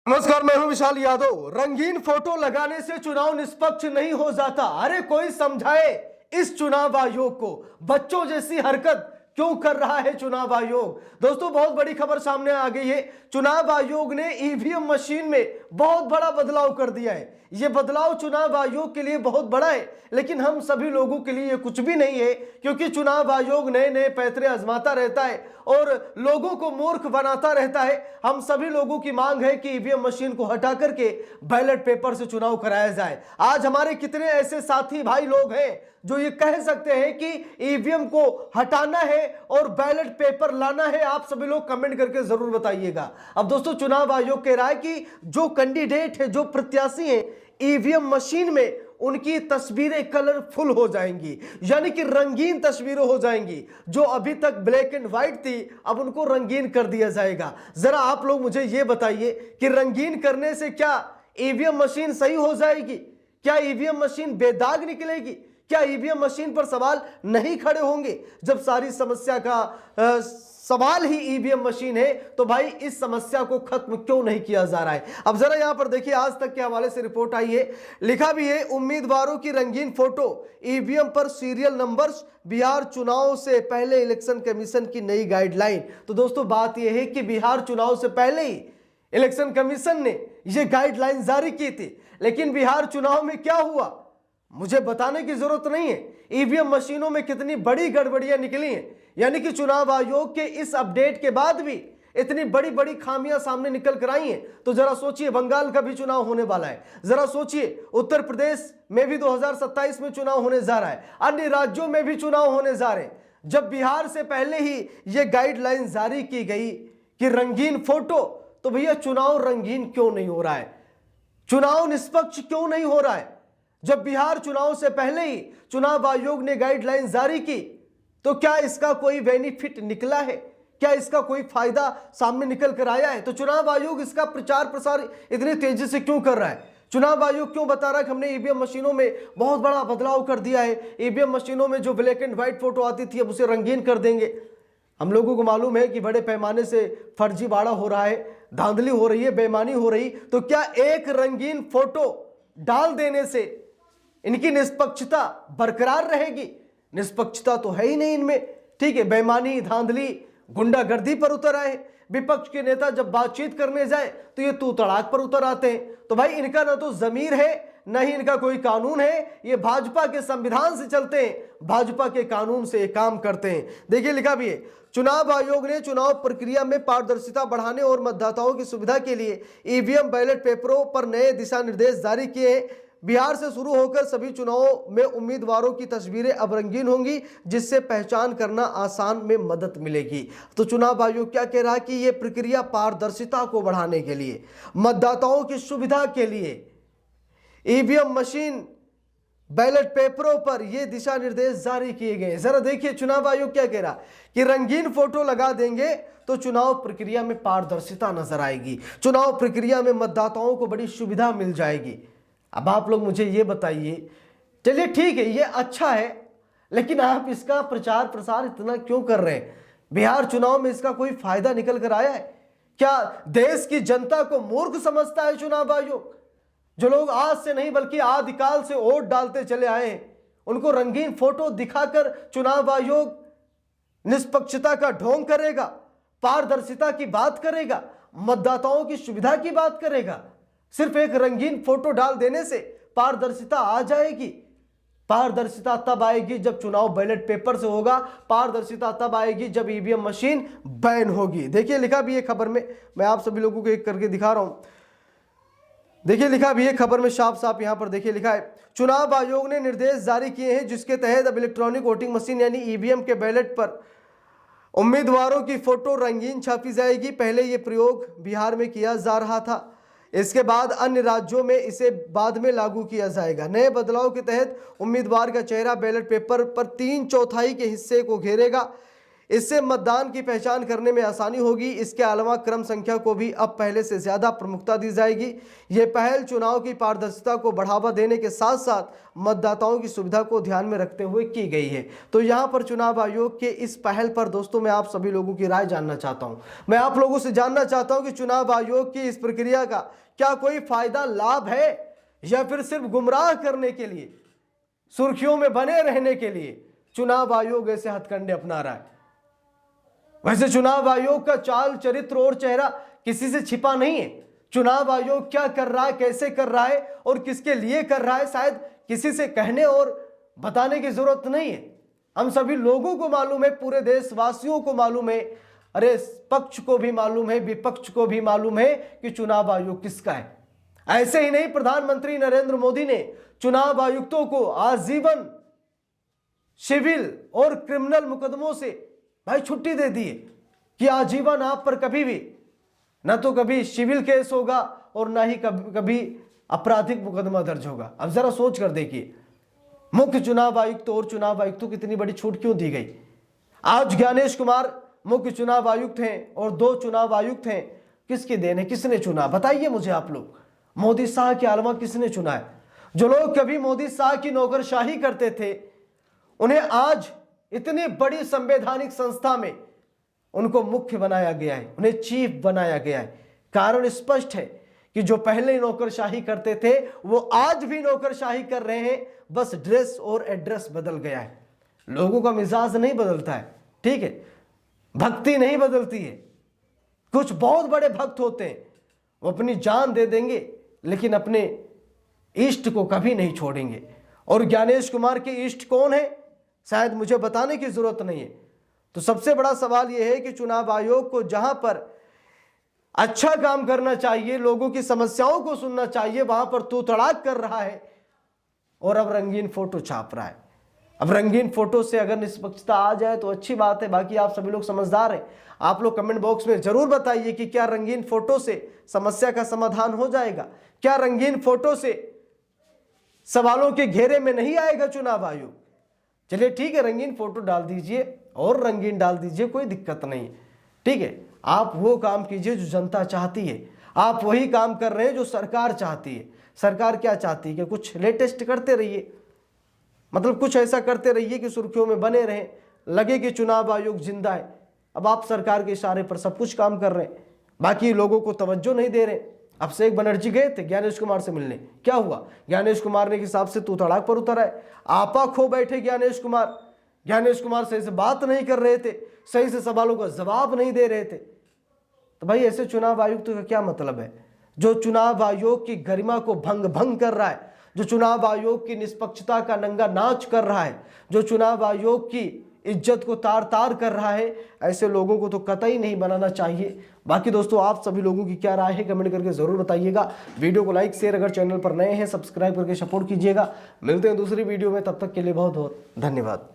नमस्कार, मैं हूं विशाल यादव। रंगीन फोटो लगाने से चुनाव निष्पक्ष नहीं हो जाता। अरे कोई समझाए इस चुनाव आयोग को। बच्चों जैसी हरकत क्यों कर रहा है चुनाव आयोग। दोस्तों, बहुत बड़ी खबर सामने आ गई है। चुनाव आयोग ने ईवीएम मशीन में बहुत बड़ा बदलाव कर दिया है। यह बदलाव चुनाव आयोग के लिए बहुत बड़ा है, लेकिन हम सभी लोगों के लिए कुछ भी नहीं है, क्योंकि चुनाव आयोग नए नए पैतरे आजमाता रहता है और लोगों को मूर्ख बनाता रहता है। हम सभी लोगों की मांग है कि ईवीएम मशीन को हटा करके बैलेट पेपर से चुनाव कराया जाए। आज हमारे कितने ऐसे साथी भाई लोग हैं जो ये कह सकते हैं कि ईवीएम को हटाना है और बैलेट पेपर लाना है? आप सभी लोग कमेंट करके जरूर बताइएगा। अब दोस्तों, चुनाव आयोग कह रहा है कि जो कैंडिडेट है, जो प्रत्याशी हैं, ईवीएम मशीन में उनकी तस्वीरें कलरफुल हो जाएंगी, यानी कि रंगीन तस्वीरें हो जाएंगी। जो अभी तक ब्लैक एंड व्हाइट थी, अब उनको रंगीन कर दिया जाएगा। जरा आप लोग मुझे यह बताइए कि रंगीन करने से क्या ईवीएम मशीन सही हो जाएगी? क्या ईवीएम मशीन बेदाग निकलेगी? क्या ईवीएम मशीन पर सवाल नहीं खड़े होंगे? जब सारी समस्या का सवाल ही ईवीएम मशीन है, तो भाई इस समस्या को खत्म क्यों नहीं किया जा रहा है? अब जरा यहां पर देखिए, आज तक के हवाले से रिपोर्ट आई है। लिखा भी है, उम्मीदवारों की रंगीन फोटो, ईवीएम पर सीरियल नंबर्स, बिहार चुनाव से पहले इलेक्शन कमीशन की नई गाइडलाइन। तो दोस्तों, बात यह है कि बिहार चुनाव से पहले ही इलेक्शन कमीशन ने यह गाइडलाइन जारी की थी, लेकिन बिहार चुनाव में क्या हुआ मुझे बताने की जरूरत नहीं है। ईवीएम मशीनों में कितनी बड़ी गड़बड़ियां निकली हैं, यानी कि चुनाव आयोग के इस अपडेट के बाद भी इतनी बड़ी बड़ी खामियां सामने निकल कर आई हैं। तो जरा सोचिए, बंगाल का भी चुनाव होने वाला है। जरा सोचिए, उत्तर प्रदेश में भी 2027 में चुनाव होने जा रहा है, अन्य राज्यों में भी चुनाव होने जा रहे हैं। जब बिहार से पहले ही यह गाइडलाइन जारी की गई कि रंगीन फोटो, तो भैया चुनाव रंगीन क्यों नहीं हो रहा है? चुनाव निष्पक्ष क्यों नहीं हो रहा है? जब बिहार चुनाव से पहले ही चुनाव आयोग ने गाइडलाइन जारी की, तो क्या इसका कोई बेनिफिट निकला है? क्या इसका कोई फायदा सामने निकल कर आया है? तो चुनाव आयोग इसका प्रचार प्रसार इतनी तेजी से क्यों कर रहा है? चुनाव आयोग क्यों बता रहा है कि हमने ईवीएम मशीनों में बहुत बड़ा बदलाव कर दिया है, ईवीएम मशीनों में जो ब्लैक एंड व्हाइट फोटो आती थी अब उसे रंगीन कर देंगे? हम लोगों को मालूम है कि बड़े पैमाने से फर्जीवाड़ा हो रहा है, धांधली हो रही है, बेईमानी हो रही। तो क्या एक रंगीन फोटो डाल देने से इनकी निष्पक्षता बरकरार रहेगी? निष्पक्षता तो है ही नहीं इनमें। ठीक है, बेईमानी, धांधली, गुंडागर्दी पर उतर आए। विपक्ष के नेता जब बातचीत करने जाए तो ये तू तड़ाक पर उतर आते हैं। तो भाई इनका ना तो जमीर है, न ही इनका कोई कानून है। ये भाजपा के संविधान से चलते हैं, भाजपा के कानून से ये काम करते हैं। देखिए, लिखा भी है, चुनाव आयोग ने चुनाव प्रक्रिया में पारदर्शिता बढ़ाने और मतदाताओं की सुविधा के लिए ईवीएम बैलेट पेपरों पर नए दिशा निर्देश जारी किए हैं। बिहार से शुरू होकर सभी चुनावों में उम्मीदवारों की तस्वीरें अब रंगीन होंगी, जिससे पहचान करना आसान में मदद मिलेगी। तो चुनाव आयोग क्या कह रहा है कि यह प्रक्रिया पारदर्शिता को बढ़ाने के लिए, मतदाताओं की सुविधा के लिए ईवीएम मशीन, बैलेट पेपरों पर यह दिशा निर्देश जारी किए गए। जरा देखिए चुनाव आयोग क्या कह रहा कि रंगीन फोटो लगा देंगे तो चुनाव प्रक्रिया में पारदर्शिता नजर आएगी, चुनाव प्रक्रिया में मतदाताओं को बड़ी सुविधा मिल जाएगी। अब आप लोग मुझे ये बताइए, चलिए ठीक है, ये अच्छा है, लेकिन आप इसका प्रचार प्रसार इतना क्यों कर रहे हैं? बिहार चुनाव में इसका कोई फायदा निकल कर आया है क्या? देश की जनता को मूर्ख समझता है चुनाव आयोग? जो लोग आज से नहीं बल्कि आदिकाल से वोट डालते चले आए हैं, उनको रंगीन फोटो दिखाकर चुनाव आयोग निष्पक्षता का ढोंग करेगा, पारदर्शिता की बात करेगा, मतदाताओं की सुविधा की बात करेगा? सिर्फ एक रंगीन फोटो डाल देने से पारदर्शिता आ जाएगी? पारदर्शिता तब आएगी जब चुनाव बैलेट पेपर से होगा, पारदर्शिता तब आएगी जब ईवीएम मशीन बैन होगी। देखिए, लिखा भी है खबर में, मैं आप सभी लोगों को एक करके दिखा रहा हूं। देखिए, लिखा भी है खबर में साफ साफ, यहां पर देखिए लिखा है, चुनाव आयोग ने निर्देश जारी किए हैं जिसके तहत अब इलेक्ट्रॉनिक वोटिंग मशीन यानी ईवीएम के बैलेट पर उम्मीदवारों की फोटो रंगीन छापी जाएगी। पहले यह प्रयोग बिहार में किया जा रहा था, इसके बाद अन्य राज्यों में इसे बाद में लागू किया जाएगा। नए बदलाव के तहत उम्मीदवार का चेहरा बैलेट पेपर पर 3/4 के हिस्से को घेरेगा। इससे मतदान की पहचान करने में आसानी होगी। इसके अलावा क्रम संख्या को भी अब पहले से ज्यादा प्रमुखता दी जाएगी। ये पहल चुनाव की पारदर्शिता को बढ़ावा देने के साथ साथ मतदाताओं की सुविधा को ध्यान में रखते हुए की गई है। तो यहाँ पर चुनाव आयोग के इस पहल पर दोस्तों मैं आप सभी लोगों की राय जानना चाहता हूँ। मैं आप लोगों से जानना चाहता हूँ कि चुनाव आयोग की इस प्रक्रिया का क्या कोई फायदा लाभ है या फिर सिर्फ गुमराह करने के लिए, सुर्खियों में बने रहने के लिए चुनाव आयोग ऐसे हथकंडे अपना रहा है। वैसे चुनाव आयोग का चाल चरित्र और चेहरा किसी से छिपा नहीं है। चुनाव आयोग क्या कर रहा है, कैसे कर रहा है और किसके लिए कर रहा है, शायद किसी से कहने और बताने की जरूरत नहीं है। हम सभी लोगों को मालूम है, पूरे देशवासियों को मालूम है, अरे पक्ष को भी मालूम है, विपक्ष को भी मालूम है कि चुनाव आयोग किसका है। ऐसे ही नहीं, प्रधानमंत्री नरेंद्र मोदी ने चुनाव आयुक्तों को आजीवन सिविल और क्रिमिनल मुकदमों से भाई छुट्टी दे दी है कि आजीवन आप पर कभी भी ना तो कभी सिविल केस होगा और ना ही कभी आपराधिक मुकदमा दर्ज होगा। अब जरा सोच कर देखिए, मुख्य चुनाव आयुक्त और चुनाव आयुक्तों को इतनी बड़ी छूट क्यों दी गई। आज ज्ञानेश कुमार मुख्य चुनाव आयुक्त हैं और 2 चुनाव आयुक्त हैं। किसकी देन है, किसने चुना, बताइए मुझे आप लोग। मोदी शाह के अलावा किसने चुना है। जो लोग कभी मोदी शाह की नौकरशाही करते थे, उन्हें आज इतनी बड़ी संवैधानिक संस्था में उनको मुख्य बनाया गया है, उन्हें चीफ बनाया गया है। कारण स्पष्ट है कि जो पहले नौकरशाही करते थे वो आज भी नौकरशाही कर रहे हैं, बस ड्रेस और एड्रेस बदल गया है। लोगों का मिजाज नहीं बदलता है, ठीक है, भक्ति नहीं बदलती है। कुछ बहुत बड़े भक्त होते हैं, वो अपनी जान दे देंगे लेकिन अपने इष्ट को कभी नहीं छोड़ेंगे। और ज्ञानेश कुमार के इष्ट कौन है, शायद मुझे बताने की जरूरत नहीं है। तो सबसे बड़ा सवाल यह है कि चुनाव आयोग को जहां पर अच्छा काम करना चाहिए, लोगों की समस्याओं को सुनना चाहिए, वहां पर तू तड़ाक कर रहा है और अब रंगीन फोटो छाप रहा है। अब रंगीन फोटो से अगर निष्पक्षता आ जाए तो अच्छी बात है। बाकी आप सभी लोग समझदार हैं, आप लोग कमेंट बॉक्स में जरूर बताइए कि क्या रंगीन फोटो से समस्या का समाधान हो जाएगा, क्या रंगीन फोटो से सवालों के घेरे में नहीं आएगा चुनाव आयोग। चलिए ठीक है, रंगीन फोटो डाल दीजिए और रंगीन डाल दीजिए, कोई दिक्कत नहीं, ठीक है। आप वो काम कीजिए जो जनता चाहती है, आप वही काम कर रहे हैं जो सरकार चाहती है। सरकार क्या चाहती है कि कुछ लेटेस्ट करते रहिए, मतलब कुछ ऐसा करते रहिए कि सुर्खियों में बने रहें, लगे कि चुनाव आयोग जिंदा है। अब आप सरकार के इशारे पर सब कुछ काम कर रहे हैं, बाकी लोगों को तवज्जो नहीं दे रहे। अभिषेक बनर्जी गए थे ज्ञानेश कुमार से मिलने, क्या हुआ, ज्ञानेश कुमार ने के हिसाब से तू तड़ाक पर उतर आए। आपा खो बैठे ज्ञानेश कुमार सही से बात नहीं कर रहे थे, सही से सवालों का जवाब नहीं दे रहे थे। तो भाई ऐसे चुनाव आयुक्त का क्या मतलब है, जो चुनाव आयोग की गरिमा को भंग कर रहा है, जो चुनाव आयोग की निष्पक्षता का नंगा नाच कर रहा है, जो चुनाव आयोग की इज्जत को तार तार कर रहा है। ऐसे लोगों को तो कतई नहीं बनाना चाहिए। बाकी दोस्तों आप सभी लोगों की क्या राय है कमेंट करके जरूर बताइएगा। वीडियो को लाइक शेयर, अगर चैनल पर नए हैं सब्सक्राइब करके सपोर्ट कीजिएगा। मिलते हैं दूसरी वीडियो में, तब तक के लिए बहुत बहुत धन्यवाद।